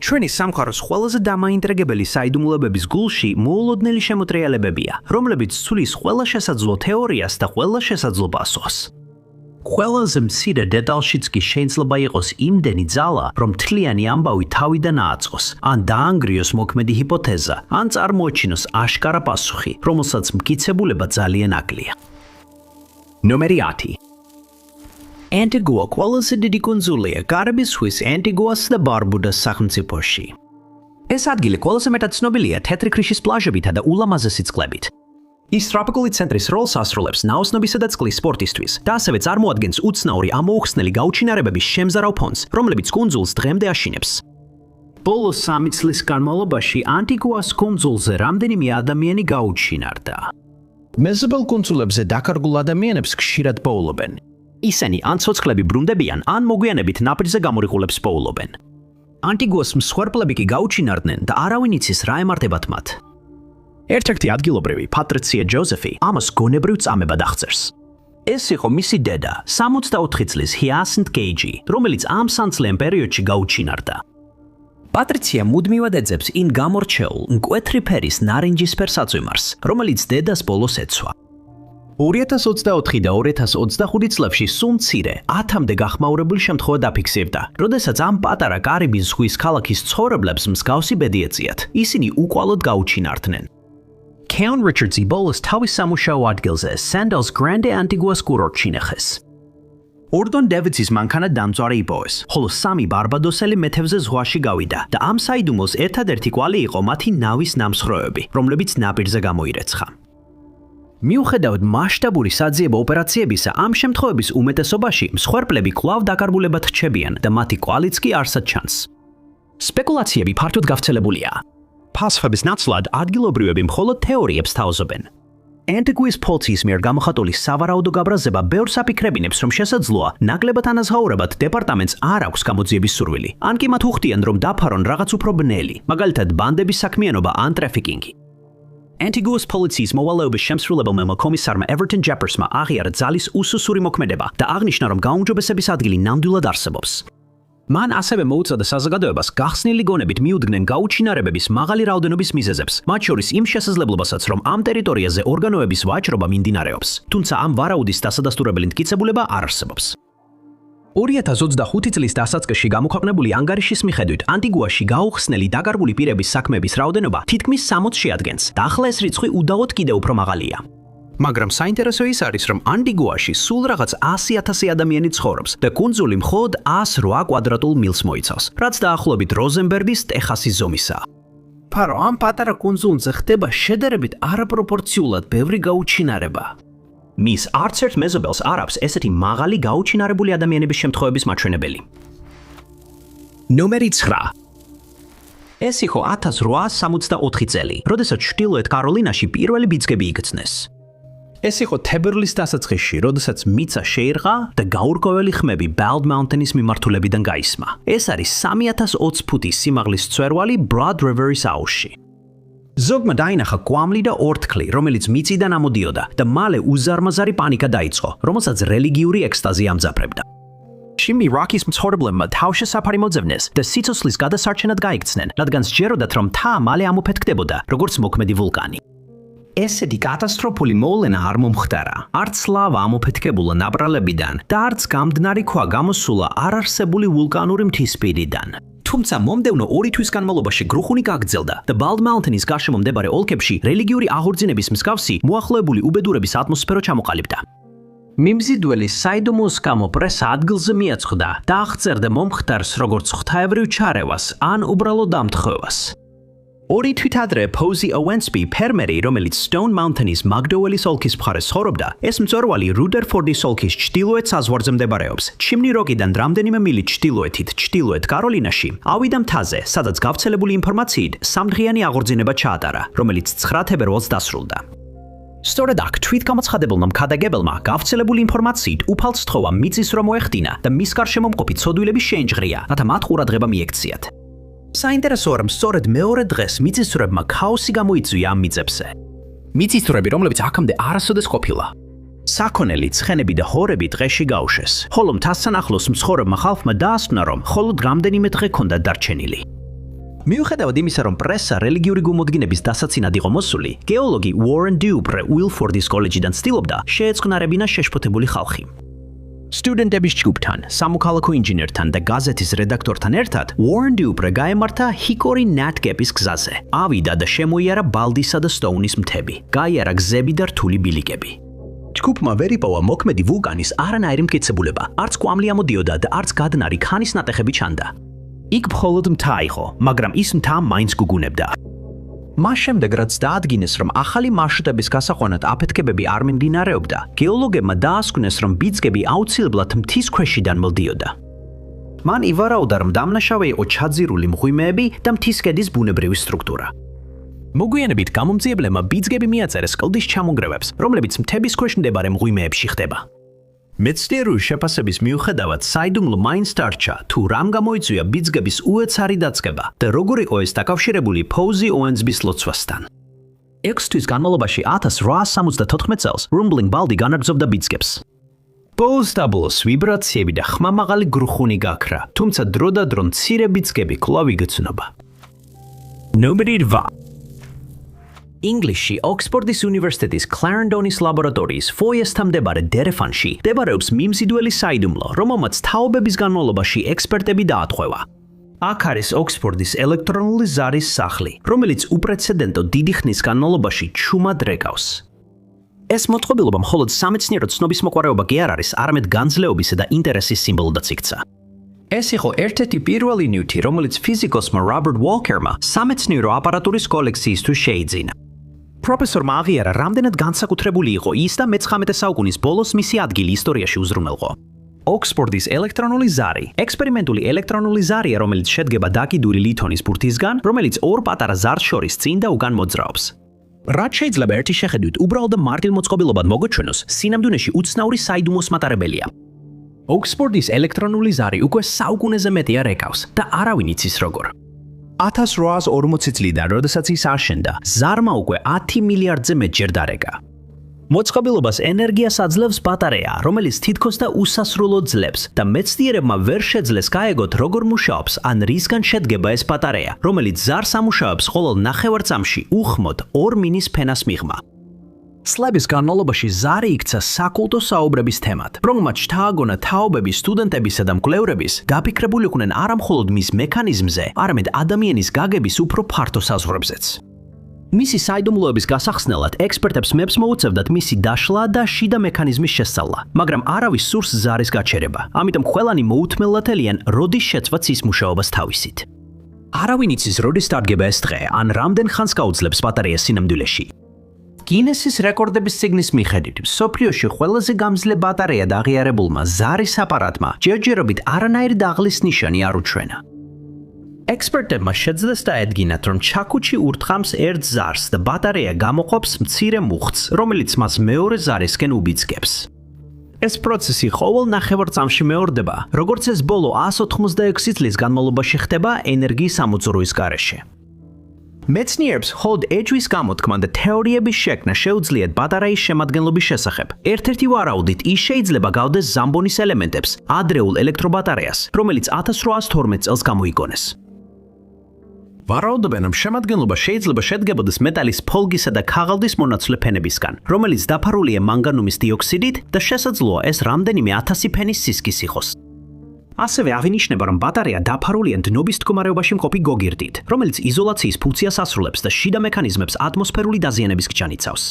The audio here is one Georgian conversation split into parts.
ჩვენი სამყაროს ყველაზე დამაინტრიგებელი საიდუმლოებების გულში მოულოდნელი შემოტრიალებებია, რომლებიც ცვლის ყველა შესაძლო თეორიას და ყველა შესაძლო პასუხს. ყველაზე მცირე დეტალშიც კი შეიძლება იყოს იმდენი ძალა, რომ მთლიანი ამბავი თავიდან ააწყოს, ან დაანგრიოს მოქმედი ჰიპოთეზა, ან წარმოაჩინოს აშკარა პასუხი, რომელსაც მკიცებულება ძალიან აკლია. ნომერი 10. Antigua ყველაზე დიდი კუნძულია კარიბის ზღვის Antiguas და Barbudას სახელმწიფოში. ეს ადგილი ყველაზე მეტად ცნობილია თეთრი ქრიშის პლაჟებითა და ულამაზესი წყლებით. ის ტროპიკული ცენტრის როლს ასრულებს ნაოსნობისა და წყლის სპორტისთვის და ასევე წარმოადგენს უცნაური ამოუხსნელი გაუჩინარებების შემზარავ ფონს, რომლებიც კუნძულს დღემდე აშინებს. ბოლო 3 წლის განმავლობაში Antiguas კუნძულზე რამდენიმე ადამიანი გაუჩინარდა. მეზობელ კუნძულებზე დაკარგულ ადამიანებს ხშირად პოულობენ. ისინი ან ცოცხლები ბრუნდებიან, ან მოგვიანებით ნაპირზე გამორიყულებს პოულობენ. Antiguas მსხვერპლები კი გაუჩინარდნენ და არავინ იცის რა ემართებათ მათ. ერთ-ერთი ადგილობრივი, პატრიცია ჯოზეფი, ამას გონებრივ წამებად აღწერს. ეს იყო მისი დედა, 64 წლის ჰიასინთ გეიჯი, რომელიც ამ სანაცვლიან პერიოდში გაუჩინარდა. პატრიცია მუდმივად ეძებს იმ გამორჩეულ, მკვეთრი ფერის ნარინჯისფერ საწვიმარს, რომელიც დედას ბოლოს ეცვა. 2024 და 2025 წლებში სულ მცირე 10-მდე გახმაურებული შემთხვევა დაფიქსირდა, როდესაც ამ პატარა კარიბის ზღვის ქალაქის ცხოვრებლებს მსგავსი ბედი ეწიათ. ისინი უკვალოდ გაუჩინარდნენ. Count Richard Zibolis თავის სამუშაო ადგილზე Sandals Grande Antiguas კურორტში ინახეს. ორდონ დევიდსის მანქანა დამწვარი იპოვეს, ხოლო 3 ბარბადოსელი მეთევზე ზღვაში გავიდა და ამ საიდუმლოს ერთადერთი კვალი იყო მათი ნავის ნამსხვრევები, რომლებიც ნაპირზე გამოირეცხა. მიუხედავად მასშტაბური საძიებო ოპერაციებისა, ამ შემთხვევების უმეტესობაში მსხვერპლები კვლავ დაკარგულებად რჩებიან და მათი კვალიც კი არსად ჩანს. სპეკულაციები ფართოდ გავრცელებულია. პასუხების ნაცვლად ადგილობრივები მხოლოდ თეორიებს თავზობენ. Antiguas პოლიციის მიერ გამოხატული სავარაუდო გაბრაზება ბევრს აფიქრებინებს, რომ შესაძლოა ნაკლებად ანაზღაურებად დეპარტამენტს არ აქვს გამოძიების სურვილი, ან კი მათ უხდიან, რომ დაფარონ რაღაც უფრო ბნელი, მაგალითად ბანდების საქმიანობა ან ტრაფიკინგი. Antiguas პოლიციის მოვალეობის შემსრულებელმა კომისარმა Everton Jeppersმა აღიარა ძალის უსუსური მოქმედება და აღნიშნა, რომ გაუმჯობესების ადგილი ნამდვილად არსებობს. მან ასევე მოუწოდა საზოგადოებას გახსნილი გონებით მიუდგნენ გაუჩინარებების მაღალი რაოდენობის მიზეზებს, მათ შორის იმ შესაძლებლობასაც, რომ ამ ტერიტორიაზე ორგანოების ვაჭრობა მიმდინარეობს, თუმცა ამ ვარაუდის დასადასტურებელი მტკიცებულება არ არსებობს. 2025 წლის დასაწყისში გამოქვეყნებული ანგარიშის მიხედვით, Antiguaში გაუხსნელი დაკარგული პირების საქმეების რაოდენობა თითქმის 60 შეადგენს და ახლა ეს რიცხვი უდავოდ კიდევ უფრო მაღალია. მაგრამ საინტერესო ის არის, რომ Antiguaში სულ რაღაც 100,000 ადამიანი ცხოვრობს და კუნძული მხოლოდ 108 კვადრატულ მილს მოიცავს, რაც დაახლოებით როზენბერგის ტეხასის ზომისაა. ფარო ამ პატარა კუნძულზე ხდება შედარებით არაპროპორციულად ბევრი გაუჩინარება. მის არც ერთ მეზობელს არ აქვს ესეთი მაღალი გაუჩინარებული ადამიანების შემთხვევების მაჩვენებელი. ნომერი 9. ეს იყო 1864 წელი, როდესაც ჩრდილოეთ კაროლინაში პირველი ბიძგები იქცნეს. ეს იყო თებერვლის დასაწყისში, როდესაც მიწა შეირღა და გაურკვეველი ხმები Bald Mountain-ის მიმართულებიდან გაისმა. ეს არის 3020 ფუტის სიმაღლის მწვერვალი Broad River-ის აუზში. ზოგმა დაინახა კვამლი და ორთქლი, რომელიც მიწიდან ამოდიოდა და მალე უზარმაზარი პანიკა დაიწყო, რომელსაც რელიგიური ექსტაზი ამძაფრებდა. შიმი როკის მცხოვრებლებმა თავშესაფარი მოძებნეს და სიცოცხლის გადასარჩენად გაიქცნენ, რადგან სჯეროდათ, რომ მთა მალე ამოფეთქდებოდა, როგორც მოქმედი ვულკანი. ესეთი კატასტროფული მოვლენა არ მომხდარა. არც ლავა ამოფეთქებულა ნაპრალებიდან და არც გამდნარი ქვა გამოსულა არარსებული ვულკანური მთის პირიდან. თუმცა მომდევნო 2 თვის განმავლობაში გრუხუნი გაგრძელდა და Bald Mountain-ის გარშემო მდებარე ოლქებში რელიგიური აღორძინების მსგავსი მოახლოებული უბედურების ატმოსფერო ჩამოყალიბდა. მიმზიდველი საიდუმლოს გამო პრესა ადგილზე მიაწყდა და აღწერდა მომხდარს როგორც ღვთაებრივ ჩარევას ან უბრალოდ ამთხოვებას. 2 თვით ადრე Posey Owensby ფერმერი, რომელიც Stone Mountain-ის მაგდოველის ოლქის მხარეს ცხოვრობდა, ეს მწვერვალი Rutherfords ოლქის ჩრდილოეთ საზღვარზე მდებარეობს. ჩიმნი როკიდან რამდენიმე მილი ჩრდილოეთით, ჩრდილოეთ კაროლინაში, ავიდა მთაზე, სადაც გავრცელებული ინფორმაციით სამდღიანი აღორძინება ჩაატარა, რომელიც 9 თებერვალს დასრულდა. სწორედ აქ თვით გამოცხადებულმა მქადაგებელმა გავრცელებული ინფორმაციით უფალს სთხოვა მიწის რომ მოეხდინა და მის გარშემო მყოფი ცოდვილები შეენჯღრია, რათა მათ ყურადღება მიექციათ. საინტერესოა, რომ სწორედ მეორე დღეს მიწისძვრებმა ქაოსი გამოიწვია ამ მიწებზე. მიწისძვრები, რომლებიც აქამდე არასოდეს ყოფილა. საქონელი, ცხენები და ჰორები დღეში გაუშვეს, ხოლო მთასთან ახლოს მცხოვრებმა ხალხმა დაასკვნა, რომ მხოლოდ რამდენიმე დღე ჰქონდათ დარჩენილი. მიუხედავად იმისა, რომ პრესა რელიგიური გულმოდგინების დასაცინად იყო მოსული, გეოლოგი Warren Dubre Wilfords კოლეჯიდან ცდილობდა შეეწყნარებინა შეშფოთებული ხალხი. სტუდენტების ჯგუფთან, სამოქალაქო ინჟინერთან და გაზეთის რედაქტორთან ერთად Warren Dubre გაემართა ჰიკორი ნატგების გზაზე. ავიდა და შემოიარა ბალდისა და სტოუნის მთები, გაიარა გზები და რთული ბილიკები. ჯგუფმა ვერ იპოვა მოქმედი ვულკანის არანაირი მტკიცებულება, არც კვამლი ამოდიოდა და არც გადნარი ქანის ნატეხები ჩანდა. იქ მხოლოდ მთა იყო, მაგრამ ის მთა მაინც გუგუნებდა. მას შემდეგ, რაც დაადგინეს, რომ ახალი მარშრუტების გასაყვანად აფეთქებები არ მიმდინარეობდა, გეოლოგებმა დაასკვნეს, რომ ბიძგები აუცილებლად მთის ქვეშიდან მოდიოდა. მან ივარაუდა, რომ დამნაშავე იყო ჩაძირული მღვიმეები და მთის ქედის ბუნებრივი სტრუქტურა. მოგვიანებით გამომძიებლებმა ბიძგები მიაწერეს კლდის ჩამონგრევებს, რომლებიც მთების ქვეშ მდებარე მღვიმეებში ხდება. მეცნიერული შეფასების მიუხედავად, საიდუმლო მაინც დარჩა, თუ რამ გამოიწვია ბიძგების უეცარი დაწყება და როგორ იყო ეს დაკავშირებული Posey Owens's ლოცვასთან. 6 თვის განმავლობაში 1874 წელს Rumbling ბალდი განაგრძობდა ბიძგებს. Post-doubles ვიბრაციები და ხმამაღალი გრუხუნი გაქრა, თუმცა დრო და დრო მცირე ბიძგები კვლავ იგრძნობა. Nobody ინგლისში ოქსფორდის უნივერსიტეტის Clarendon's ლაბორატორიის ფოიესთან მდებარე დერეფანში მდებარეობს მიმზიდველი საიდუმლო, რომელმაც თაობების განმავლობაში ექსპერტები დაატყვევა. აქ არის ოქსფორდის ელექტრონული ზარის სახლი, რომელიც უპრეცედენტო დიდი ხნის განმავლობაში ჩუმად რეკავს. ეს მოწყობილობა მხოლოდ სამეცნიერო ცნობის მოყვარეობა კი არ არის, არამედ განძლეობისა და ინტერესის სიმბოლოდაც იქცა. ეს იყო ერთ-ერთი პირველი ნივთი, რომელიც ფიზიკოსმა Robert Walkerმა სამეცნიერო აპარატურის კოლექციისთვის შეიძინა. პროფესორმა აღიარა, რამდენად განსაკუთრებული იყო ის და მე-19 საუკუნის ბოლოს მისი ადგილი ისტორიაში უზრუნველყო. ოქსფორდის ელექტრონული ზარი ექსპერიმენტული ელექტრონული ზარია, რომელიც შედგება დაკიდული ლითონის ბურთისგან, რომელიც ორ პატარა ზარს შორის წინ და უგან მოძრაობს. რაც შეიძლება ერთი შეხედვით უბრალოდ მარტივ მოწყობილობად მოგოჩვენოს, სინამდვილეში უცნაური საიდუმლოს მატარებელია. ოქსფორდის ელექტრონული ზარი უკვე საუკუნეზე მეტია რეკავს და არავინ იცის როგორ. 1840 წლიდან, როდესაც ის აშენდა, ზარმა უკვე 10 მილიარდზე მეტჯერ დარეკა. მოწყობილობას ენერგიას აძლევს ბატარეა, რომელიც თითქოს და უსასრულოდ ძლებს და მეცნიერებმა ვერ შეძლეს გაეგოთ, როგორ მუშაობს ან რისგან შედგება ეს ბატარეა, რომელიც ზარს ამუშავებს ყოველ ნახევარწამში უხმოდ 2 მინის ფენას მიღმა. სლების განმავლობაში ზარი იქცა საკულტო საუბრების თემად, რომელმაც შთააგონა თაობების, სტუდენტებისა და მკვლევრების დაფიქრებულიყვნენ არა მხოლოდ მის მექანიზმზე, არამედ ადამიანის გაგების უფრო ფართო საზღვრებზეც. მისი საიდუმლოების გასახსნელად ექსპერტებს მეფს მოუწევდათ მისი დაშლა და შიდა მექანიზმის შესწავლა, მაგრამ არავის სურს ზარის გაჩერება, ამიტომ ყველანი მოუთმელად ელიან როდის შეცვაც ის მუშაობას თავისით. არავინ იცის როდის დადგება ეს დღე, ან რამდენ ხანს გაუძლებს ბატარეა სინამდვილეში. გინესის რეკორდების წიგნის მიხედვით, მსოფლიოში ყველაზე გამძლე ბატარეად აღიარებულმა ზარის აპარატმა ჯერჯერობით არანაირი დაღლის ნიშანი არ უჩვენა. ექსპერტებმა შეძლეს დაედგინათ, რომ ჩაქუჩი ურთხამს ერთ ზარს და ბატარეა გამოყოფს მცირე მუხტს, რომელიც მას მეორე ზარისკენ უბიძგებს. ეს პროცესი ყოველ ნახევარწამში მეორდება, როგორც ეს ბოლო 186 წლის განმავლობაში ხდება ენერგიის ამოძროვის გარეშე. მეცნიერებს მხოლოდ ეჭვის გამოთქმა და თეორიების შექმნა შეუძლიათ ბატარეის შემადგენლობის შესახებ. ერთ-ერთი ვარაუდით ის შეიძლება გავდეს ზამბონის ელემენტებს, ადრეულ ელექტრობატარეას, რომელიც 1812 წელს გამოიგონეს. ვარაუდობენ, რომ შემადგენლობა შეიძლება შედგებოდეს მეტალის ფოლგისა და ქაღალდის მონაცვლე ფენებისგან, რომელიც დაფარულია მანგანუმის დიოქსიდით და შესაძლოა ეს რამდენიმე 1000 ფენის სისქის იყოს. ასევე აღინიშნება, რომ ბატარეა დაფარულია დნობის მდგომარეობაში მყოფი გოგირდით, რომელიც იზოლაციის ფუნქციას ასრულებს და შიდა მექანიზმებს ატმოსფერული დაზიანების გჯან იცავს.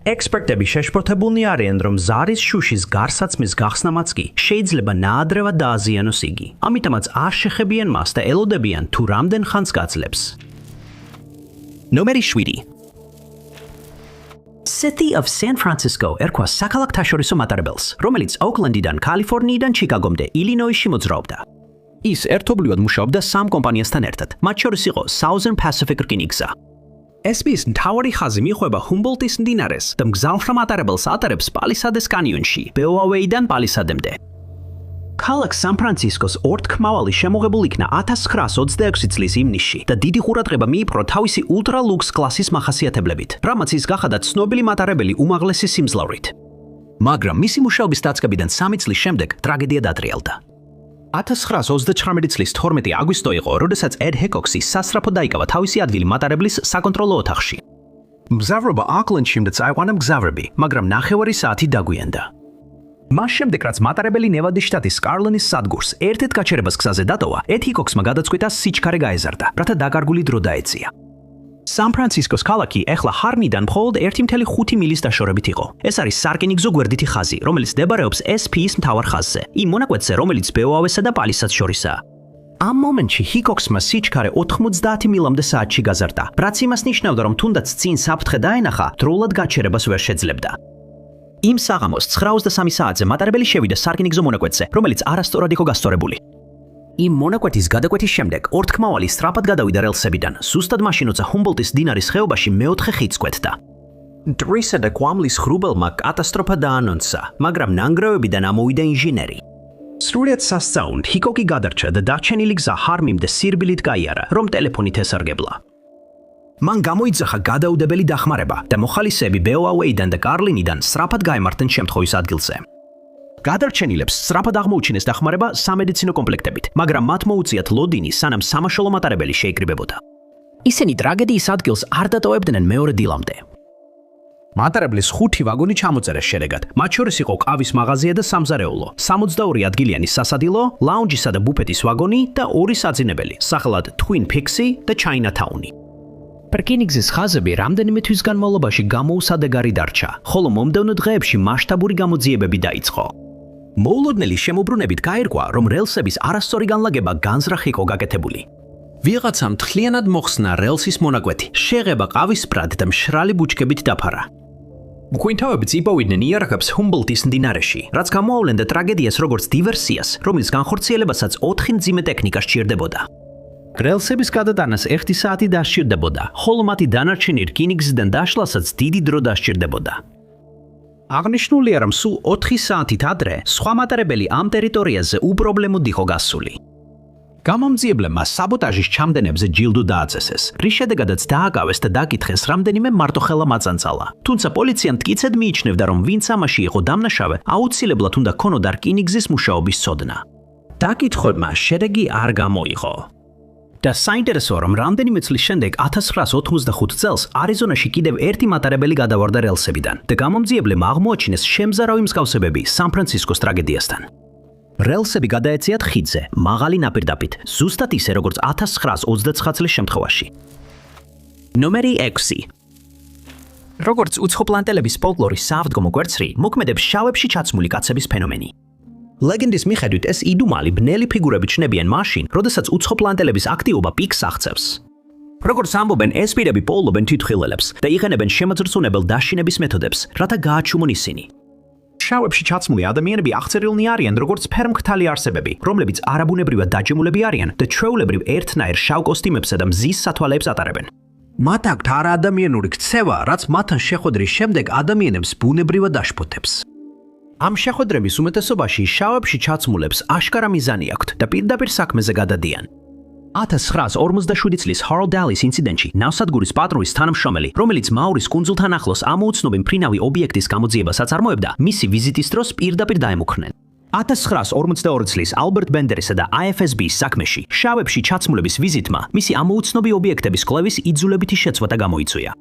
ექსპერტები შეშფოთებულნი არიან, რომ ზარის შუშის გარსაცმის გახსნამაც კი შეიძლება ნაადრევად დააზიანოს იგი. ამიტომაც არ შეხებიან მას და ელოდებიან თუ რამდენ ხანს გაძლებს. ნომერი 7. City of San Francisco ერქვა საქალაქთაშორისო მატარებელს, რომელიც ოუკლენდიდან, კალიფორნიიდან ჩიკაგომდე, ილინოისში მოძრაობდა. ის ერთობლივად მუშაობდა 3 კომპანიასთან ერთად, მათ შორის იყო Southern Pacific რკინიგზა. SB's მთავარი ხაზი მიხვება ჰუმბოლტის მდინარეს და მგზავრთა მატარებელს ატარებს პალისადეს კანიონში, ბეოავეიდან პალისადემდე. ქალაქ სან-ფრანცისკოს ორთქმავალი შემოღებულ იქნა 1926 წლის ივნისში და დიდი ყურადღება მიიპყრო თავისი ულტრა-ლუქს კლასის მახასიათებლებით, რამაც ის გახადა ცნობილი მატარებელი უმაღლესი სიმძლავრით. მაგრამ მისი მუშაობის დაწყებიდან 3 წლის შემდეგ ტრაგედია დატრიალდა. 1939 წლის 12 აგვისტო იყო, როდესაც ედ ჰეკოქსი სასწრაფოდ დაიკავა თავისი ადგილი მატარებლის საკონტროლო ოთახში. მგზავრობა აკლენდში წაიყვანა მგზავრები, მაგრამ ნახევარი საათი დაგვიანდა. მას შემდეგ, რაც მატარებელი ნევადის შტატის სკარლენის სადგურს ერთ-ერთ გაჩერებას გზაზე დატოვა, ედ ჰიკოქსმა გადაწყვიტა სიჩქარე გაეზარდა, რათა დაკარგული დრო დაეწია. სან-ფრანცისკოს ქალაქი ეხლა ჰარნიდან მხოლოდ 1.5 მილის დაშორებით იყო. ეს არის სარკინიგზო გვერდითი ხაზი, რომელიც მდებარეობს SP-ის მთავარ ხაზზე, იმ მონაკვეთზე, რომელიც ბეოავესა და პალისად შორისაა. ამ მომენტში ჰიკოქსმა სიჩქარე 90 მილამდე საათში გაზარდა, რაც იმას ნიშნავდა, რომ თუნდაც წინ საფრთხე დაენახა, დროულად გაჩერებას ვერ შეძლებდა. იმ საღამოს 9:03 საათზე მატარებელი შევიდა სარკინიგზო მონაკვეთზე, რომელიც არასწორად იყო გასწორებული. იმ მონაკვეთის გადაკვეთის შემდეგ ორთქმავალი სწრაფად გადავიდა რელსებიდან, ზუსტად მაშინოცა ჰუმბოლტის დინარის ხეობაში მეოთხე ხიდს კვეთდა. დრისა და კვამლის ღრუბელმა კატასტროფა დაანონსა, მაგრამ ნანგრევებიდან ამოვიდა ინჟინერი. სრულიად სასწაუნდ ჰიკოკი გადარჩა და დარჩენილი გზა ჰარმიმდე სირბილით გაიარა, რომ ტელეფონით ესარგებლა. მან გამოიძახა გადაუდებელი დახმარება და მოხალისეები ბეოავეიდან და კარლინიდან სწრაფად გაემართნენ შემთხვევის ადგილზე. გადარჩენილებს სწრაფად აღმოუჩინეს დახმარება სამედიცინო კომპლექტებით, მაგრამ მათ მოუწიათ ლოდინი, სანამ სამაშველო მატარებელი შეიკრიბებოდა. ისინი ტრაგედიის ადგილს არ დატოვებდნენ მეორე დილამდე. მატარებლის 5 ვაგონი ჩამოწერეს შედეგად, მათ შორის იყო კავის მაღაზია და სამზარეულო, 62 ადგილიანი სასადილო, ლაუნჯისა და ბუფეტის ვაგონი და 2 საძინებელი, სახელად Twin Peaks-ი და Chinatown-ი. რკინიგზის ხაზები რამდენიმე თვის განმავლობაში გამოუსადეგარი დარჩა, ხოლო მომდევნო დღეებში მასშტაბური გამოძიებები დაიწყო. მოულოდნელი შემოbrunებით გაირკვა, რომ რელსების არასწორი განლაგება განზრახ იყო გაკეთებული. ვიღაცამ მთლიანად მოხსნა რელსის მონაკვეთი, შეღება ყავისფრად და მშრალი ბუჩქებით დაფარა. მღვინთავები წიპოვიდნენ იარაღებს ჰუმბოლტის მდინარეში, რაც გამოავლენდა ტრაგედიას როგორც დივერსიას, რომლის განხორციელებასაც 4 მძიმე ტექნიკა სჭირდებოდა. რელსების გადატანას 1 საათი დასჭირდებოდა, ხოლო მათი დანარჩენი რკინიგზიდან დაშლასაც დიდი დრო დასჭირდებოდა. აღნიშნულია, რომ სულ 4 საათით ადრე სხვა მატარებელი ამ ტერიტორიაზე უპრობლემოდ იყო გასული. გამომძიებლებმა საბოტაჟის ჩამდენებზე ჯილდო დააწესეს, რის შედეგადაც დააკავეს და დაკითხეს რამდენიმე მარტოხელა მაწანწალა. თუმცა პოლიციამ მტკიცედ მიიჩნევდა, რომ ვინც ამაში იყო დამნაშავე, აუცილებლად უნდა ქონოდა რკინიგზის მუშაობის ცოდნა. დაკითხვებმა შედეგი არ გამოიღო. და საინტერესოა, რომ რამდენიმე წლის შემდეგ 1985 წელს არიზონაში კიდევ ერთი მატარებელი გადავარდა რელსებიდან და გამომძიებლებმა აღმოაჩინეს შემზარავი მსგავსებები სან-ფრანცისკოს ტრაგედიასთან. რელსები გადაეციათ ხიდზე, მაღალი ნაპირდაპირით, ზუსტად ისე, როგორც 1929 წლის შემთხვევაში. ნომერი 6. როგორც უცხოპლანტელების ფოლკლორის საავდგომო კვერცხი, მოქმედებს შავებში ჩაცმული კაცების ფენომენი. ლეგენდის მიხედვით ეს იდუმალი ბნელი ფიგურები ჩნდებიან მაშინ, როდესაც უცხოპლანტელების აქტივობა პიკს აღწევს. როგორც ამბობენ, ეს პირები პოულობენ თვითმხილველებს და იყენებენ შემოძრწუნებელ დაშინების მეთოდებს, რათა გააჩუმონ ისინი. შავებში ჩაცმული ადამიანები აღწერილნი არიან როგორც ფერმხთალი არსებები, რომლებიც არაბუნებრივად დაჯემულები არიან და ჩვეულებრივ ერთნაირ შავ კოსტიმებსა და მზის სათვალეებს ატარებენ. მათ აქვთ არაადამიანური ქცევა, რაც მათთან შეხვედრის შემდეგ ადამიანებს ბუნებრივად აშფოთებს. ამ შეხვედრების უმეტესობაში შავებში ჩაცმულებს აშკარა მიზანი აქვთ და პირდაპირ საქმეზე გადადიან. 1947 წლის ჰაროლდალის ინციდენტში ნავსადგურის პატრულის თანამშრომელი, რომელიც მაურის კუნძულთან ახლოს ამოუცნობი მფრინავი ობიექტის გამოძიებას აწარმოებდა, მისი ვიზიტის დროს პირდაპირ დაემუქრნენ. 1942 წლის ალბერტ ბენდერისა და IFSB-ის საქმეში შავებში ჩაცმულების ვიზიტმა მისი ამოუცნობი ობიექტების კვლევის იძულებითი შეცვლა გამოიწვია.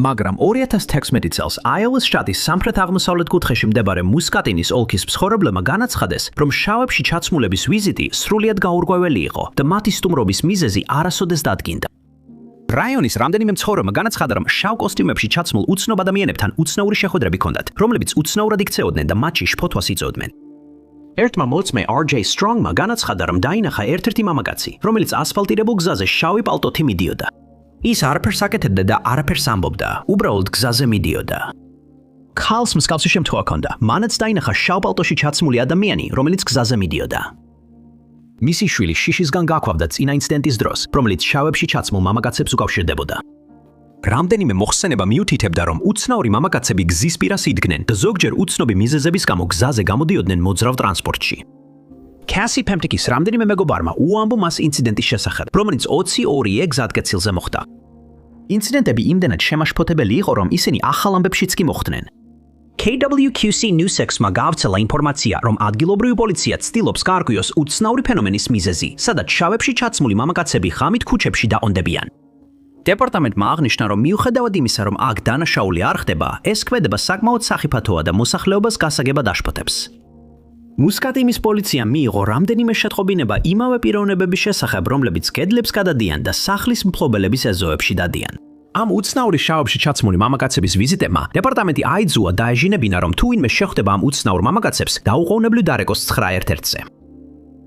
მაგრამ 2016 წელს აიოვის შტატის სამხრეთ-აღმოსავლეთ კუთხეში მდებარე მუსკატინის ოლქის მსხორებლებმა განაცხადეს, რომ შავებში ჩაცმულების ვიზიტი სრულიად გაურკვეველი იყო და მათი სტუმრობის მიზეზი არასოდეს დადგინდა. რაიონის რამდენიმე მცხოვრებმა განაცხადა, რომ შავ კოსტიუმებში ჩაცმულ უცნობ ადამიანებთან უცნაური შეხვედრები ჰქონდათ, რომლებიც უცნაურად იქცეოდნენ და მათში შფოთვას იწვევდნენ. ერთმა მოწმე RJ Strongმა განაცხადა, რომ დაინახა ერთ-ერთი მამაკაცი, რომელიც ასფალტირებულ გზაზე შავი პალტოთი მიდიოდა. ის არაფერს აკეთებდა და არაფერს ამბობდა, უბრალოდ გზაზე მიდიოდა. ქალს მსგავსი შემთხვევა ჰქონდა, მანაც დაინახა შავ პალტოში ჩაცმული ადამიანი, რომელიც გზაზე მიდიოდა. მისი შვილი შიშისგან გაქვავდა წინა ინციდენტის დროს, რომელიც შავებში ჩაცმულ მამაკაცებს უკავშირდებოდა. რამდენიმე მოხსენება მიუთითებდა, რომ უცნაური მამაკაცები გზის პირას იდგნენ და ზოგჯერ უცნობი მიზეზების გამო გზაზე გამოდიოდნენ მოძრავ ტრანსპორტში. Cassie Pemtikis რამდენიმე მეგობარმა უამბო მას ინციდენტის შესახებ, რომელიც 22 გზატკეცილზე მოხდა. ინციდენტები იმდენად შემაშფოთებელი იყო, რომ ისინი ახალ ამბებშიც კი მოხვდნენ. KWQC Newsx-მა გაავრცელა ინფორმაცია, რომ ადგილობრივი პოლიცია ცდილობს გაარკვიოს უცნაური ფენომენის მიზეზი, სადაც შავებში ჩაცმული მამაკაცები ღამით ქუჩებში დაყონდებიან. დეპარტამენტმა აღნიშნა, რომ მიუხედავად იმისა, რომ აქ დანაშაული არ ხდება, ეს ქმედება საკმაოდ სახიფათოა და მოსახლეობას გასაგებად აშფოთებს. მუსკატიმის პოლიციამ მიიღო რამდენიმე შეტყობინება იმავე პიროვნებების შესახებ, რომლებიც კედლებს გადადიან და სახლის მფლობელების ეზოებში დადიან. ამ უცნაური შავებში ჩაცმული მამაკაცების ვიზიტებმა დეპარტამენტი აიძულა დაეჟინებინა, რომ თუ ვინმე შეხვდება ამ უცნაურ მამაკაცებს, დაუყოვნებლივ დარეკოს 9-1-1-ზე.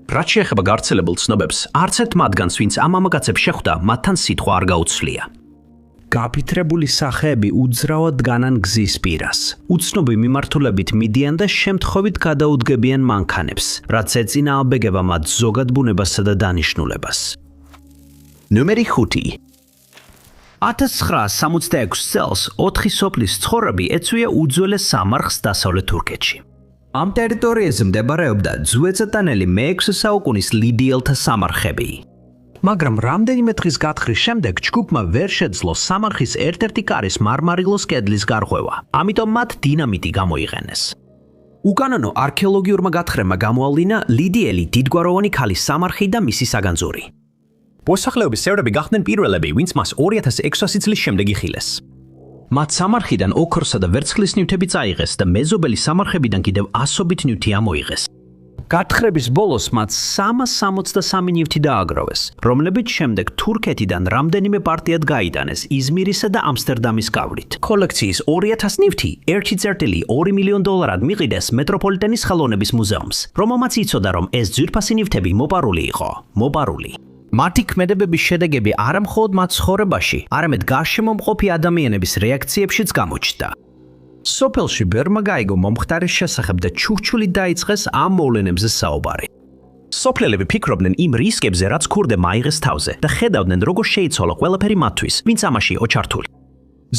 რაც შეეხება გავრცელებულ ცნობებს, არც ერთ მათგანს, ვინც ამ მამაკაცებს შეხვდა, მათთან სიტყვა არ გაუცვლია. გაფითრებული სახეები უძრავად დგანან გზის პირას. უცნობი მიმართულებით მიდიან და შემთხვევით გადაუდგებიან მანქანებს, რაც ეწინააღმდეგება მათ ზოგად ბუნებასა და დანიშნულებას. ნომერი 5. 1966 წელს 4 სოფლის ცხოვრები ეწვია უძველეს სამარხს დასავლეთ თურქეთში. ამ ტერიტორიაზე მდებარეობდა ძვეწეტანელი მე-6 საუკუნის ლიდიელთა სამარხები. მაგრამ რამდენიმე დღის გათხრის შემდეგ ჯგუფმა ვერ შეძლო სამარხის ერთ-ერთი კარის მარმარილოს კედლის გარღვევა, ამიტომ მათ დინამიტი გამოიყენეს. უკანონო არქეოლოგიურმა გათხრებმა გამოავლინა ლიდიელი დიდგვაროვანი ქალის სამარხი და მისი საგანძური. მოსახლეობის წევრები გახდნენ პირველები, ვინც მას 2600 წლის შემდეგ იხილეს. მათ სამარხიდან ოქროსა და ვერცხლის ნივთები წაიღეს და მეზობელი სამარხებიდან კიდევ ასობით ნივთი ამოიღეს. გათხრების ბოლოს მათ 363 ნივთი დააგროვეს, რომლებიც შემდეგ თურქეთიდან რამდენიმე პარტიად გაიტანეს იზმირისა და ამსტერდამის გავლით. კოლექციის 2000 ნივთი 1.2 მილიონ დოლარად მიყიდეს მეტროპოლიტენის ხელოვნების მუზეუმს, რომელმაც იცოდა, რომ ეს ძვირფასი ნივთები მოპარული იყო. მოპარული. მათი ქმედებების შედეგები არა მხოლოდ მათ ცხოვრებაში, არამედ გარშემომყოფი ადამიანების რეაქციებშიც გამოჩნდა. სოფელში ბერმა გაიგო მომხდარის შესახებ და ჩურჩული დაიწყეს ამ მოვლენებზე საუბარი. სოფლელები ფიქრობდნენ იმ რისკებზე, რაც ქურდებმა აიღეს თავზე და ხედავდნენ, როგორ შეიცვალა ყველაფერი მათთვის, ვინც ამაში იყო ჩართული.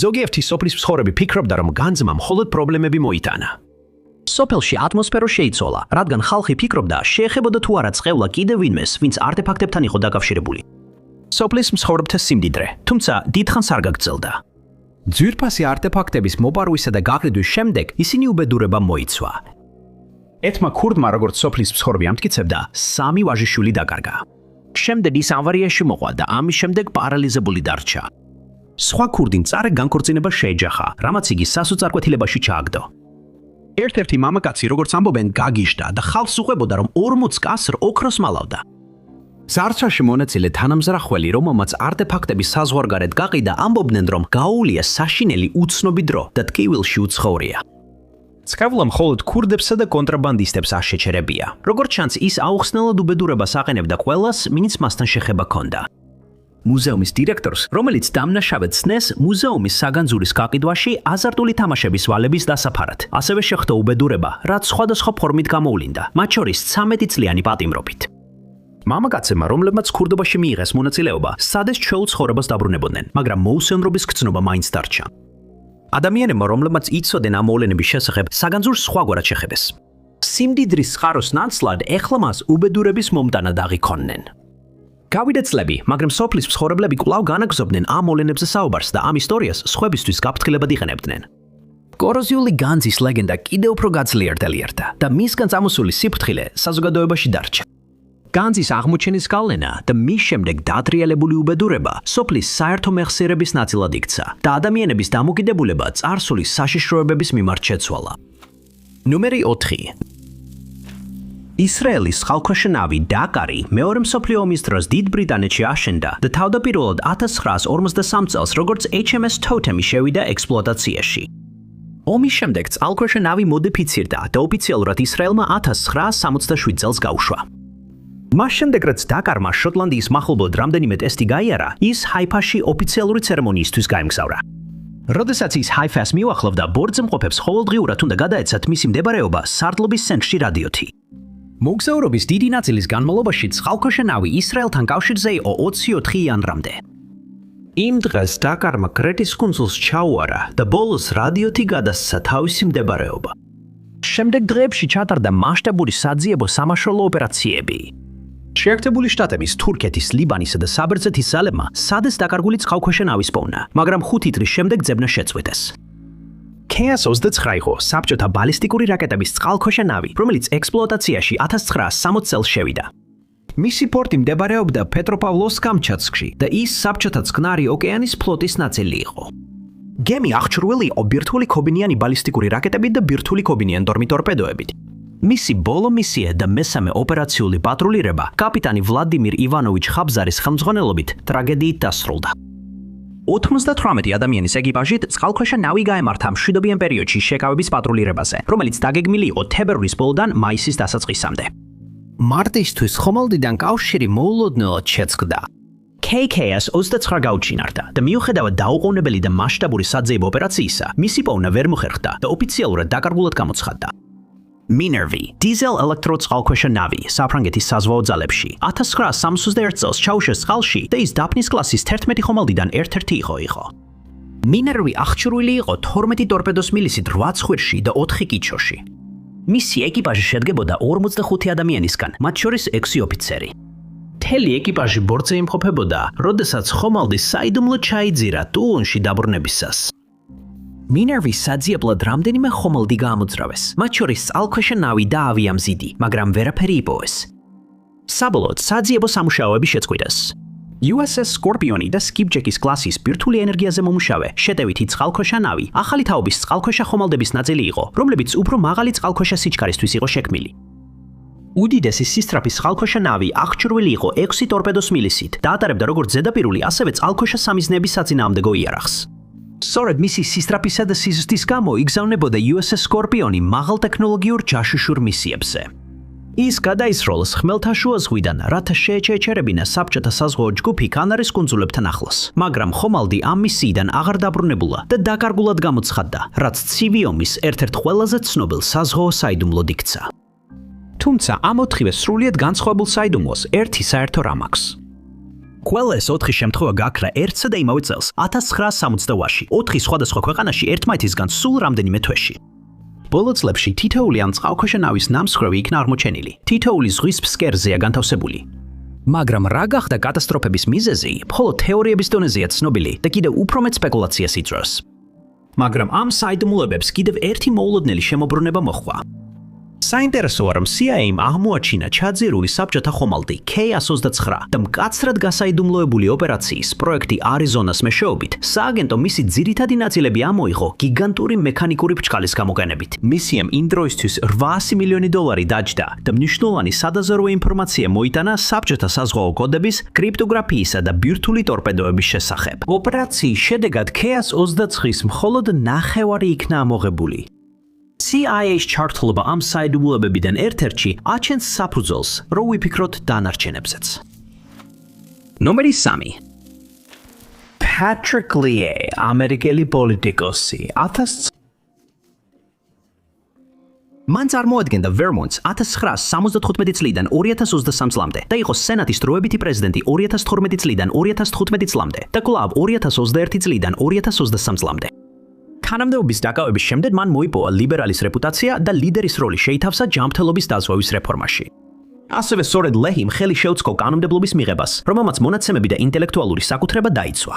ზოგიერთი სოფლის მცხოვრები ფიქრობდა, რომ განძმა მხოლოდ პრობლემები მოიტანა. სოფელში ატმოსფერო შეიცვალა, რადგან ხალხი ფიქრობდა, შეეხებოდა თუ არა წყევლა კიდევ ვინმეს, ვინც არტეფაქტებთან იყო დაკავშირებული. სოფლის მცხოვრებთა სიმდიდრე, თუმცა დიდხანს არ გაგრძელდა. ძვირფასი არტეფაქტების მოპარვისა და გაყიდვის შემდეგ ისინი უბედურებამ მოიცვა. ერთმა ქურდმა, როგორც სოფლის მცხოვრები ამტკიცებდა, 3 ვაჟიშვილი დაკარგა. შემდეგ ის ავარიაში მოყვა და ამის შემდეგ პარალიზებული დარჩა. სხვა ქურდი მწარე განქორწინება შეეჯახა, რამაც იგი სასოწარკვეთილებაში ჩააგდო. ერთ-ერთი მამაკაცი, როგორც ამბობენ, გაგიჟდა და ხალხს უყვებოდა, რომ 40 კასრ ოქროს მალავდა. ზარჩაში მონაწილე თანამზრახველი, რომელმაც არტეფაქტების საზღვარგარეთ გაყიდა, ამბობდნენ, რომ გაუულია საშინელი უცნობი დრო და ტკივილში უცხოვრია. წყევლა მხოლოდ ქურდებსა და კონტრაბანდისტებს არ შეჩერებია. როგორც ჩანს, ის აუხსნელად უბედურებას აყენებდა ყველას, ვინც მასთან შეხება ჰქონდა. მუზეუმის დირექტორს, რომელიც დამნაშავედ ცნეს მუზეუმის საგანძურის გაყიდვაში აზარტული თამაშების ვალების დასაფარად, ასევე შეხვდა უბედურება, რაც სხვადასხვა ფორმით გამოვლინდა, მათ შორის 13 წლიანი პატიმრობით. მამაკაცებმა, რომლებმაც ქურდობაში მიიღეს მონაწილეობა, სადეს ჩვეულ ცხოვრებას დაბრუნებოდნენ, მაგრამ მოუსვენრობის გრძნობა მაინც დარჩა. ადამიანებმა, რომლებმაც იცოდნენ ამ მოვლენების შესახებ, საგანძურს სხვაგვარად შეხედეს. სიმდიდრის წყაროს ნაცვლად ეხლა მას უბედურების მომტანად აღიქონნენ. გავიდა წლები, მაგრამ სოფლის მცხოვრებლები კვლავ განაგზობდნენ ამ მოვლენებზე საუბარს და ამ ისტორიას სხვებისთვის გაფრთხილებად იყენებდნენ. კოროზიული განძის ლეგენდა კიდევ უფრო გაძლიერდა და მისგან წამოსული სიფრთხილე საზოგადოებაში დარჩა. განძის აღმოჩენის გავლენა და მის შემდეგ დატრიალებული უბედურება სოფლის საერთო მეხსიერების ნაწილად იქცა და ადამიანების დამოკიდებულება წარსული საშიშროებების მიმართ შეცვალა. ნომერი 4. ისრაელის ხალხქვეშა ნავი დაკარი მეორე მსოფლიო ომის დროს დიდ ბრიტანეთში აშენდა და თავდაპირველად 1943 წელს როგორც HMS Totem შევიდა ექსპლუატაციაში. ომის შემდეგ წყალქვეშა ნავი მოდიფიცირდა და ოფიციალურად ისრაელმა 1967 წელს გაუშვა. მას შემდეგ, რაც დაკარმა შოტლანდიის მახლობლად რამდენიმე ტესტი გაიარა, ის ჰაიფაში ოფიციალური ცერემონიისთვის გაემგზავრა. როდესაც ის ჰაიფას მიუახლოვდა, ბორცემყოფებს ყოველდღიურად უნდა გადაეცათ მისი მდებარეობა სარდლობის ცენტრში რადიოთი. მოგზაურობის დიდი ნაწილის განმავლობაში წყალქვეშა ნავი ისრაელთან კავშირზე იყო 24 იანვრამდე. იმ დღეს დაკარმა კრეტის კუნძულს ჩაუარა და ბოლოს რადიოთი გადასცა თავისი მდებარეობა. შემდეგ დღეებში ჩატარდა მასშტაბური საძიებო სამაშველო ოპერაციები. შეერთებული შტატების, თურქეთის, ლიბანისა და საბერძნეთის ძალებმა სადეს დაკარგული წყალქვეშა ნავის პოვნა, მაგრამ 5 დღის შემდეგ ძებნა შეწყვიტეს. K-29 იყო საბჭოთა ბალისტიკური რაკეტების წყალქვეშა ნავი, რომელიც ექსპლუატაციაში 1960 წელს შევიდა. მისი პორტი მდებარეობდა პეტროპავლოვსკ-კამჩატსკში და ის საბჭოთა წყნარი ოკეანის ფლოტის ნაწილი იყო. გემი აღჭურვილი იყო ბირთვული ქობინიანი ბალისტიკური რაკეტებით და ბირთვული ქობინიან ტორპედოებით. მისი ბოლო მისია და მესამე ოპერაციული პატრულირება კაპიტანი ვლადიმირ ივანოვიჩ ხაბზარის ხელმძღვანელობით ტრაგედიით დასრულდა. 98 ადამიანის ეკიპაჟით წყალქვეშა ნავი გაემართა მშვიდობიან პერიოდში შეკავების პატრულირებაზე, რომელიც დაგეგმილი იყო თებერვლის ბოლოდან მაისის დასაწყისამდე. მარტისთვის ხომალდიდან კავშირი მოულოდნელად შეწყდა. KK-29 გაუჩინარდა და მიუხედავად დაუყოვნებელი და მასშტაბური საძიებო ოპერაციისა, მისი პოვნა ვერ მოხერხდა და ოფიციალურად დაკარგულად გამოცხადდა. Minervi, დიზელ ელექტროწყალქვეშა ნავი საფრანგეთის საზღვაო ძალებში 1961 წელს ჩაუშვეს წყალში და ის დაფნის კლასის 11 ხომალდიდან ერთ-ერთი იყო. Minervi აღჭურვილი იყო 12 ტორპედოს მილისით 8 ცხვირში და 4 კიჩოში. მისი ეკიპაჟი შედგებოდა 45 ადამიანისგან, მათ შორის 6 ოფიცერი. მთელი ეკიპაჟი ბორტზე იმყოფებოდა, როდესაც ხომალდი საიდუმლოდ ჩაიძირა ტულონში დაბრუნებისას. Minervis საძიებლად რამდენიმე ხომალდი გაამოძრავეს, მათ შორის წყალქვეშა ნავი და ავიამზიდი, მაგრამ ვერაფერი იპოვეს. საბოლოოდ საძიებო სამუშაოები შეწყვიტეს. USS Scorpion და Skipjack-ის კლასის ბირთვული ენერგიაზე მომუშავე შეტევითი წყალქვეშა ნავი ახალი თაობის წყალქვეშა ხომალდების ნაწილი იყო, რომლებიც უფრო მაღალი წყალქვეშა სიჩქარისთვის იყო შექმნილი. უდიდესი სისწრაფის წყალქვეშა ნავი აღჭურვილი იყო 6 ტორპედოს მილისით და ატარებდა როგორც ზედაპირული, ასევე წყალქვეშა სამიზნეების საწინააღმდეგო იარაღს. სწორედ მისი სისწრაფისა და სიზუსტის გამო იგზავნებოდა USS Scorpion-ი მაღალ ტექნოლოგიურ ჯაშუშურ მისიებზე. ის გადაისროლს ხმელთაშუა ზღვიდან, რათა შეეჩერებინა საბჭოთა საზღვაო ჯგუფი კანარის კუნძულებთან ახლოს, მაგრამ ხომალდი ამ მისიიდან აღარ დაბრუნებულა და დაკარგულად გამოცხადდა, რაც ცივი ომის ერთ-ერთ ყველაზე ცნობილ საზღვაო საიდუმლოდ იქცა. თუმცა ამ 4-ვე სრულიად განსხვავებულ საიდუმლოს ერთი საერთო რამ აქვს. ყველა ეს 4 შემთხვევა გაქრა ერთსა და იმავე წელს, 1968-ში, 4 სხვადასხვა ქვეყანაში ერთმანეთისგან სულ რამდენიმე თვეში. ბოლო წლებში თითოეული ამ წყალქვეშა ნავის ნამსხვრევი იქნა აღმოჩენილი, თითოეული ზღვის ფსკერზეა განთავსებული. მაგრამ რა გახდა კატასტროფების მიზეზი, მხოლოდ თეორიების დონეზეა ცნობილი და კიდევ უფრო მეტ სპეკულაციას იწვევს. მაგრამ ამ საიდუმლოებებს კიდევ ერთი მოულოდნელი შემოbrunება მოჰყვა. საინტერესოა, რომ CIA-მ აღმოაჩინა ჩაძირული საბჭოთა ხომალდი K-29 და მკაცრად გასაიდუმლოებული ოპერაციის პროექტი არიზონას მეშვეობით სააგენტო მისი ძირითადი ნაწილები ამოიღო გიგანტური მექანიკური ფჩქალის გამოყენებით. მისიამ იმ დროისთვის $800 მილიონი დაჯდა და მნიშვნელოვანი სადაზვერვო ინფორმაცია მოიტანა საბჭოთა საზღვაო კოდების, კრიპტოგრაფიისა და ბირთვული ტორპედოების შესახებ. ოპერაციის შედეგად K-29-ის მხოლოდ ნახევარი იქნა ამოღებული. CIA-ს ჩართულობა ამ საიდუმლოებებიდან ერთ-ერთში აჩენს საფუძველს, რო ვიფიქროთ დანარჩენებზეც. ნომერი 3. Patrick Leahy, ამერიკელი პოლიტიკოსი, მან წარმოადგენდა Vermont's 1975 წლიდან 2023 წლამდე და იყო სენატის დროებითი პრეზიდენტი 2012 წლიდან 2015 წლამდე და კვლავ 2021 წლიდან 2023 წლამდე. თანამდებობის დაკავების შემდეგ მან მოიპოვა ლიბერალის რეპუტაცია და ლიდერის როლი შეითავსა ჯანმრთელობის დაზღვევის რეფორმაში. ასევე სწორედ ლეჰიმ ხელი შეუწყო კანონმდებლობის მიღებას, რომელმაც მონაცემები და ინტელექტუალური საკუთრება დაიცვა.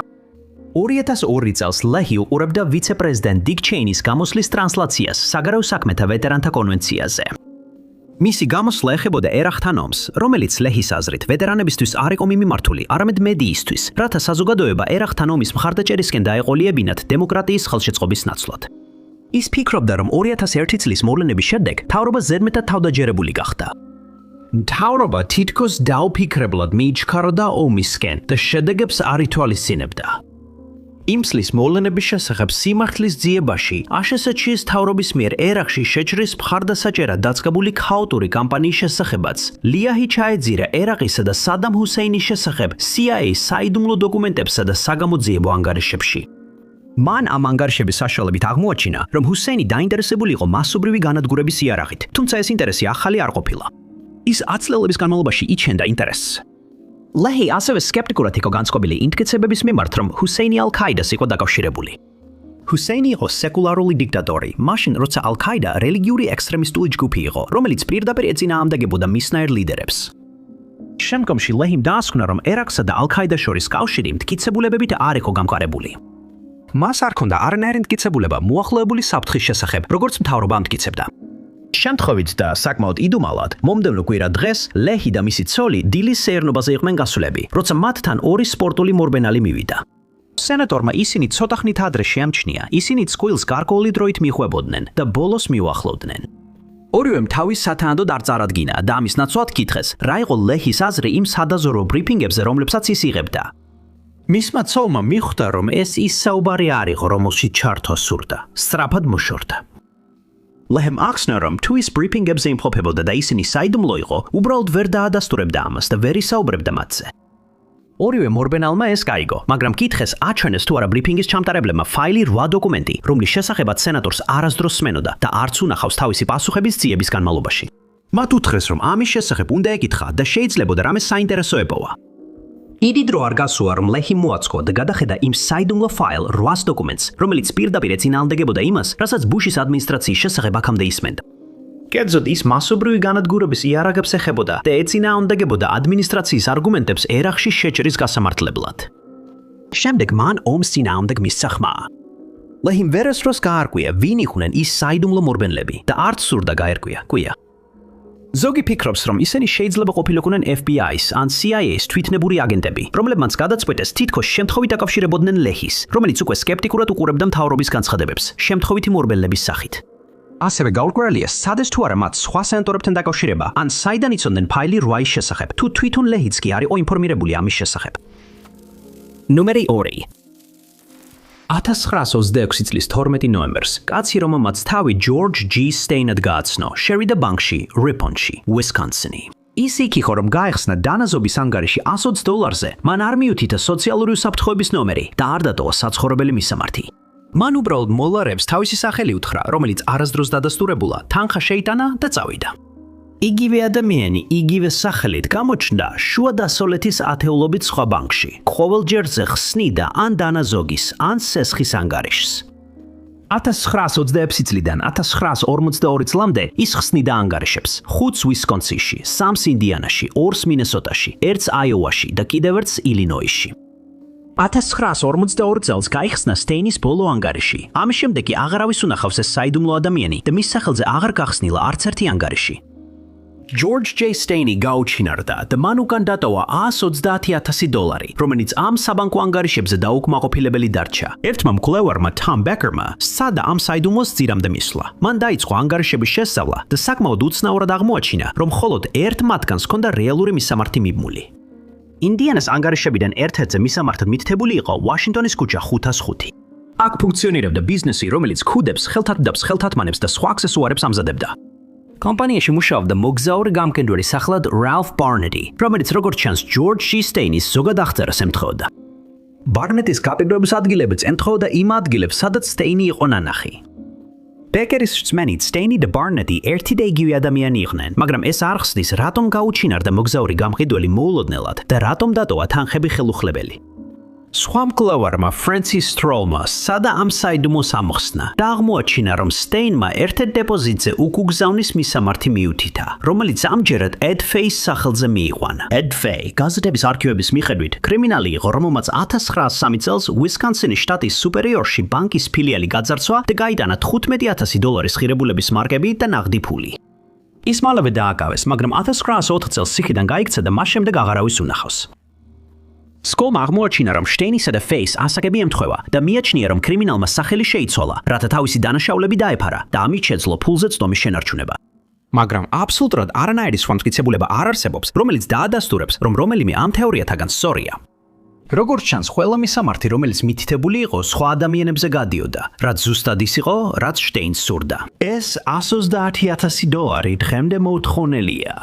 2002 წელს ლეჰი უყურებდა ვიცე-პრეზიდენტ დიკ ჩეინის გამოსვლის ტრანსლაციას საგარეო საქმეთა ვეტერანთა კონვენციაზე. მისი გამოსვლა ეხებოდა ერახთან ომს, რომელიც ლეჰის აზრით ვეტერანებისთვის არ იყო მიმართული, არამედ მედიისთვის, რათა საზოგადოება ერახთან ომის მხარდაჭერისკენ დაეყოლიებინათ დემოკრატიის ხელშეწყობის ნაცვლად. ის ფიქრობდა, რომ 2001 წლის მოვლენების შემდეგ მთავრობა ზედმეტად თავდაჯერებული გახდა. მთავრობა თითქოს დაუფიქრებლად მიიჩქაროდა ომისკენ და შედეგებს არ ითვალისწინებდა. იმ წლის მოვლენების შესახებ სიმართლის ძიებაში ASHS-ის მთავრობის მიერ ერაყში შეჭრის მხარდასაჭერად დაწყებული ქაოტური კამპანიის შესახებაც ლიაჰი ჩაეძირა ერაყისა და სადამ ჰუსეინის შესახებ CIA-ის საიდუმლო დოკუმენტებსა და საგამოძიებო ანგარიშებში. მან ამ ანგარიშების საშუალებით აღმოაჩინა, რომ ჰუსეინი დაინტერესებული იყო მასობრივი განადგურების იარაღით, თუმცა ეს ინტერესი ახალი არ ყოფილა. ის 10 წლების განმავლობაში იჩენდა ინტერესს. ლეჰი ასევე სკეპტიკურად იყო განწყობილი ინტკიცებების მიმართ, რომ ჰუსეინი ალ-ქაიდას იყო დაკავშირებული. ჰუსეინი იყო სეკულარული დიქტატორი, მაშინ როცა ალ-ქაიდა რელიგიური ექსტრემისტული ჯგუფი იყო, რომელიც პირდაპირ ეწინააღმდეგებოდა მისნაირ ლიდერებს. შემდგომში ლეჰიმ დაასკვნა, რომ ერაყსა და ალ-ქაიდას შორის კავშირი მტკიცებულებებით არ იყო გამყარებული. მას არ ჰქონდა არანაირი მტკიცებულება მოახლოებული საფრთხის შესახებ, როგორც მთავრობა ამტკიცებდა. შემთხვევით და საკმაოდ იდუმალად, მომდევნო კვირა დღეს ლეჰი და მისი ცოლი დილის სეირნობაზე იყვნენ გასულები, როცა მათთან ორი სპორტული მორბენალი მივიდა. სენატორმა ისინი ცოტა ხნით ადრე შეამჩნია, ისინი წყვილს გარკვეული დროით მიხვებოდნენ და ბოლოს მიუახლოვდნენ. ორივემ თავის სათანადოდ არ წარადგინა და ამის ნაცვლად კითხეს, რა იყო ლეჰის აზრი იმ სადაზორო ბრიფინგებზე, რომლებსაც ის იღებდა. მისმა ცოლმა მიხვდა, რომ ეს ის საუბარი არ იყო, რომელშიც ჩართვა სურდა, სწრაფად მოშორდა. ლეჰემ ახსნა, რომ თუ ის ბრიფინგებზე იმყოფებოდა და ისინი საიდუმლო იყო, უბრალოდ ვერ დაადასტურებდა ამას და ვერ ისაუბრებდა მათზე. ორივე მორბენალმა ეს გაიგო, მაგრამ კითხეს აჩვენეს თუ არა ბრიფინგის ჩამტარებლებმა ფაილი 8 დოკუმენტი, რომლის შესახებაც სენატორს არასდროს სმენოდა და არც უნახავს თავისი პასუხების ძიების განმავლობაში. მათ უთხრეს, რომ ამის შესახებ უნდა ეკითხა და შეიძლებოდა რამე საინტერესო ეპოვა. დიდი დრო არ გასულა, რომ ლეჰი მოაწყო და გადახედა იმ საიდუმლო ფაილ 8 დოკუმენტს, რომელიც პირდაპირ ეწინააღმდეგებოდა იმას, რასაც ბუშის ადმინისტრაციის შესახებ აქამდე ისმენდა. კერძოდ ის მასობრივი განადგურების იარაღებს ეხებოდა და ეწინააღმდეგებოდა ადმინისტრაციის არგუმენტებს ერახში შეჭრის გასამართლებლად. შემდეგ მან ომს წინააღმდეგ მისცა ხმა. ლეჰიმ ვერასდროს გაარკვია, ვინ იყვნენ ის საიდუმლო მორბენლები და არც სურდა გაერკვია, კვია. ზოგი ფიქრობს, რომ ისინი შეიძლება ყოფილიყვნენ FBI-ის ან CIA-ის თვითნებური აგენტები, რომლებმაც გადაწყვეტეს თითქოს შემთხვევით აკავშირებოდნენ ლეჰის, რომელიც უკვე სკეპტიკურად უყურებდა მთავრობის განცხადებებს, შემთხვევითი მორბენლების სახით. ასევე გაურკვევლია, სადეს თუ არა მათ სხვა სენატორებთან დაკავშირება, ან საიდან იცოდნენ ფაილი 8-ის შესახებ, თუ თვითონ ლეჰიც კი არ იყო ინფორმირებული ამის შესახებ. ნომერი 2. 1926 წლის 12 ნოემბერს კაცი, რომელმაც თავი ჯორჯ ჯი სტეინად გააცნო, შევიდა ბანკში, რიპონში, უისკონსინი. ის იქ იყო, რომ გაეხსნა დანაზობის ანგარიში $100-ზე, მან არ მიუთითა სოციალური უსაფრთხოების ნომერი და არ დატოვა საცხოვრებელი მისამართი. მან უბრალოდ მოლარებს თავისი სახელი უთხრა, რომელიც არასდროს დადასტურებულა, თანხა შეიტანა და წავიდა. იგივე ადამიანი, იგივე სახელით გამოჩნდა შუა დასავლეთის ათეულობით სხვა ბანკში, ყოველჯერზე ხსნიდა ან დანაზოგის, ან სესხის ანგარიშს. 1926 წლიდან 1942 წლამდე ის ხსნიდა ანგარიშებს 5 უისკონსინში, 3 ინდიანაში, 2 მინესოტაში, 1 აიოვაში და კიდევ 1 ილინოისში. 1942 წელს გაიხსნა სტეინის ბოლო ანგარიში. ამის შემდეგ კი აღარავის უნახავს ეს საიდუმლო ადამიანი და მის სახელზე აღარ გახსნილა არც ერთი ანგარიში. ჯორჯ ჯეი სტეინი გაუჩინარდა და მან უკან დატოვა $130,000, რომელიც ამ საბანკო ანგარიშებზე დაუკმაყოფილებელი დარჩა. ერთმა მკვლევარმა თომ ბეკერმა სცადა ამ საიდუმლოს ძირამდე მისვლა. მან დაიწყო ანგარიშების შესწავლა და საკმაოდ უცნაურად აღმოაჩინა, რომ მხოლოდ ერთ მათგანს ჰქონდა რეალური მისამართი მიმმული. ინდიანას ანგარიშებიდან ერთ-ერთზე მისამართად მითითებული იყო ვაშინგტონის ქუჩა 505. აქ ფუნქციონირებდა ბიზნესი, რომელიც ქუდებს, ხელთათმდაბს, ხელთათმანებს და სხვა აქსესუარებს ამზადებდა. კომპანიაში მუშაობდა მოგზაური გამგენდვერი სახელად რალფ ბარნეტი, რომელიც როგორც ჩანს ჯორჯ ჯი სტეინის ზოგად აღწერას ემთხვეოდა. ბარნეტის გაპირდოების ადგილებიც ემთხვეოდა იმ ადგილებს, სადაც სტეინი იყო ნანახი. ბეკერის რწმენით სტეინი და ბარნეტი ერთი და იგივე ადამიანი იყვნენ, მაგრამ ეს არ ხსნის, რატომ გაუჩინარდა მოგზაური გამყიდველი მოულოდნელად და რატომ დატოვა თანხები ხელუხლებელი. სხვა მკვლევარმა ფრენსის სტროლმა სადა ამ საიდუმლოს ამოხსნა და აღმოაჩინა, რომ სტეინმა ერთ-ერთ დეპოზიტზე უკუგზავნის მისამართი მიუთითა, რომელიც ამჯერად ედ ფეის სახელზე მიიყვანა. ედ ფეი გაზეთების არქივების მიხედვით კრიმინალი იყო, რომელმაც 1903 წელს უისკონსინის შტატის სუპერიორში ბანკის ფილიალი გაძარცვა და გაიტანა $15,000 ღირებულების მარკები და ნაღდი ფული. ის მალევე დააკავეს, მაგრამ 1904 წელს ციხიდან გაიქცა და მას შემდეგ აღარავის უნახავს. სკოლმა აღმოაჩინა, რომ შტეინისა და ფეის ასაკები ემთხვევა და მიაჩნია, რომ კრიმინალმა სახელი შეიცვალა, რათა თავისი დანაშაულები დაეფარა და ამით შეძლო ფულზე წდომის შენარჩუნება. მაგრამ აბსოლუტურად არანაირი სხვა მტკიცებულება არ არსებობს, რომელიც დაადასტურებს, რომ რომელიმე ამ თეორიათაგან სწორია. როგორც ჩანს, ყველა მისამართი, რომელიც მითითებული იყო, სხვა ადამიანებზე გადიოდა, რაც ზუსტად ის იყო, რაც შტეინს სურდა. ეს $130,000 დღემდე მოუთხოვნელია.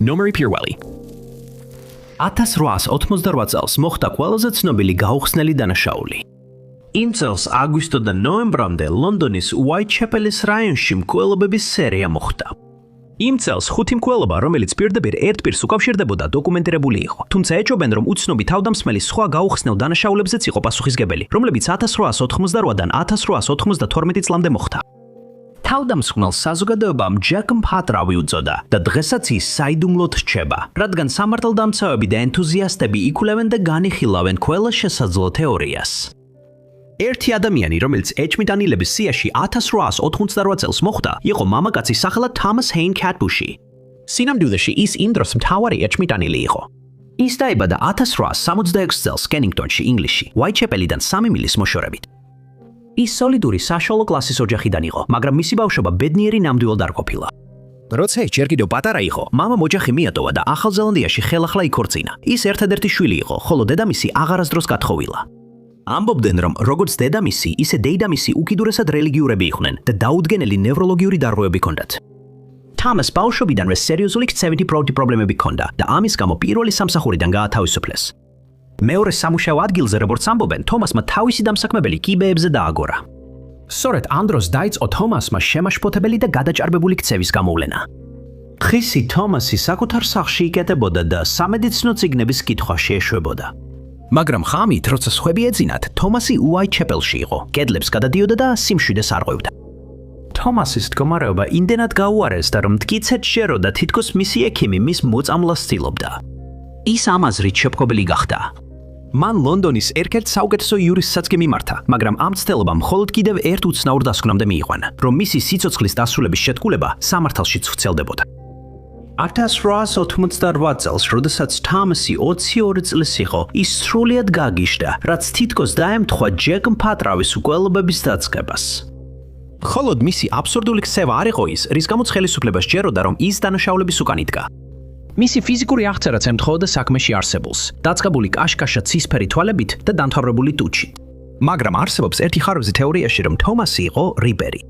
ნომერი პირველი. 1888 წელს მოხდა ყველაზე ცნობილი გაუხსნელი დანაშაული. იმ წელს აგვისტო და ნოემბრამდე ლონდონის უაიტჩეპელის რაიონში მკვლელობების სერია მოხდა. იმ წელს 5 მკვლელობა, რომელიც პირდაპირ ერთ პირს უკავშირდებოდა, დოკუმენტირებული იყო, თუმცა ეჭობენ, რომ უცნობი თავდამსხმელი სხვა გაუხსნელ დანაშაულებზეც იყო პასუხისგებელი, რომლებიც 1888-დან 1892 წლამდე მოხდა. თავდამსხმელს საზოგადოებამ ჯეკ მფატრავი უწოდა და დღესაც ის საიდუმლოდ რჩება, რადგან სამართალდამცავები და ენთუზიასტები იკვლევენ და განიხილავენ ყველა შესაძლო თეორიას. ერთი ადამიანი, რომელიც ეჭმიტანილების სიაში 1888 წელს მოხვდა, იყო მამაკაცი სახელად Thomas Hayne Catbushi. სინამდვილეში ის იმ დროს მთავარი ეჭმიტანილი იყო. ის დაიბადა 1866 წელს კენინგტონში, ინგლისში, უაიტჩეპელიდან 3 მილის მოშორებით. ის სოლიდური საშუალო კლასის ოჯახიდან იყო, მაგრამ მისი ბავშვობა ბედნიერი ნამდვილად არ ყოფილა. როცა ის ჯერ კიდევ პატარა იყო, მამამ ოჯახი მიატოვა და ახალ ზელანდიაში ხელახლა იქორწინა. ის ერთადერთი შვილი იყო, ხოლო დედამისი აღარასდროს გათხოვილა. ამბობდნენ, რომ როგორც დედამისი, ისე დეიდამისი უკიდურესად რელიგიურები იყვნენ და დაუდგენელი ნევროლოგიური დარღვევები ჰქონდათ. თამას ბავშვობიდანვე სერიოზული ქცევითი პრობლემები ჰქონდა და ამის გამო პირველი სამსახურიდან გაათავისუფლეს. მეორე სამუშაო ადგილზე, როგორც ამბობენ, თომასმა თავისი დამსაქმებელი კიბეებზე დააგორა. სწორედ ამ დროს დაიწყო თომასმა შემაშფოთებელი და გადაჭარბებული ქცევის გამოვლენა. ხისი თომასი საკუთარ სახლში იკეტებოდა და სამედიცინო წიგნების კითხვა შეეშვებოდა. მაგრამ ხამით, როცა სხვები ეძინათ, თომასი უაიტჩეპელში იყო, კედლებს გადადიოდა და სიმშვიდეს არღვევდა. თომასის მდგომარეობა იმდენად გაუარესდა, რომ მტკიცედ შეეროდა თითქოს მისი ექიმი მის მოწამლას ცდილობდა. ის ამ აზრით შეპყრობილი გახდა. მან ლონდონის ერთ-ერთ საუკეთესო იურისტსაც კი მიმართა, მაგრამ ამ მცდელობამ მხოლოდ კიდევ ერთ უცნაურ დასკვნამდე მიიყვანა, რომ მისი სიცოცხლის დასრულების შეთქმულება სამართალშიც ვრცელდებოდა. 1888 წელს, როდესაც თამასი 22 წლის იყო, ის სრულიად გაგიშდა, რაც თითქოს დაემთხვა ჯეკ მფატრავის უკვლელობების დაწყებას. ხოლოდ მისი აბსურდული ქცევა არ იყო ის, რის გამოც ხელისუფლებას სჯეროდა, რომ ის დანაშაულების უკან იდგა. მისი ფიზიკური აღწერაც ემთხოვოდა საქმეში არსებულს, დაწყებული კაშკაშა ცისფერი თვალებით და დამთავრებული ტუჩით. მაგრამ არსებობს ერთი ხარვეზი თეორიაში, რომ თომასი იყო რიპერი.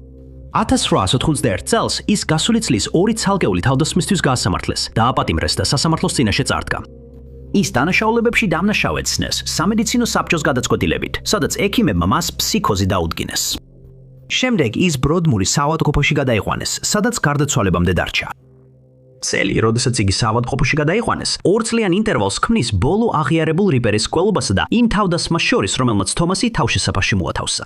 1891 წელს ის გასული წლის 2 ცალკეული თავდასხმისთვის გაასამართლეს, დააპატიმრეს და სასამართლოს წინაშე წარდგა. ის დანაშაულებებში დამნაშავეცნეს სამედიცინო საბჭოს გადაწყვეტილებით, სადაც ექიმებმა მას ფსიქოზი დაუდგინეს. შემდეგ ის ბროდმური საავადმყოფოში გადაიყვანეს, სადაც გარდაცვალებამდე დარჩა. წელი, როდესაც იგი საავადმყოფოში გადაიყვანეს, 2 წლიან ინტერვალს ქმნის ბოლო აღიარებულ რიპერის კვლელობასა და იმ თავდასხმას შორის, რომელმაც თომასი თავშესაფარში მოათავსა.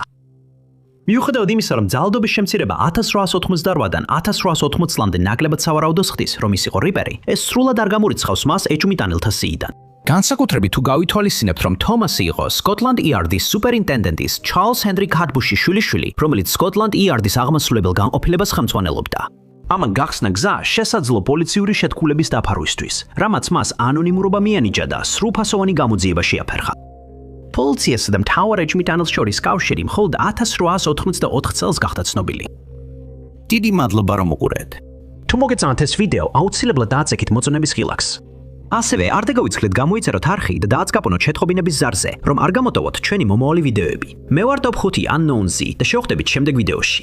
მიუხედავად იმისა, რომ ძალადობის შემცირება 1888-დან 1880 წლამდე ნაკლებად სავარაუდოს ხდის, რომ ის იყო რიპერი, ეს სრულად არ გამორიცხავს მას ეჭვმიტანელთა სიიდან. განსაკუთრებით თუ გავითვალისწინებთ, რომ თომასი იყო სკოტლანდ იარდის სუპერინტენდენტის ჩარლზ ჰენრი კატბუშის შვილიშვილი, რომელიც სკოტლანდ იარდის აღმასრულებელ განყოფილებას ხელმძღვანელობდა. ამან გახსნა გზა შესაძლო პოლიციური შეთქმულების დაფარვისთვის, რამაც მას ანონიმურობა მიანიჭა და სრულფასოვანი გამოძიება შეაფერხა. პოლიციასა და მთავარ ეჭვმიტანელს შორის კავშირი მხოლოდ 1884 წელს გახდა ცნობილი. დიდი მადლობა, რომ უყურეთ. თუ მოგეწონათ ეს ვიდეო, აუცილებლად დააწექით მოწონების ღილაკს. ასევე არ დაგავიწყდეთ გამოიწეროთ არხი და დააწკაპონოთ შეთხოვინების ზარზე, რომ არ გამოტოვოთ ჩვენი მომავალი ვიდეოები. მე ვარ Top 5 Unknown Z და შევხვდებით შემდეგ ვიდეოში.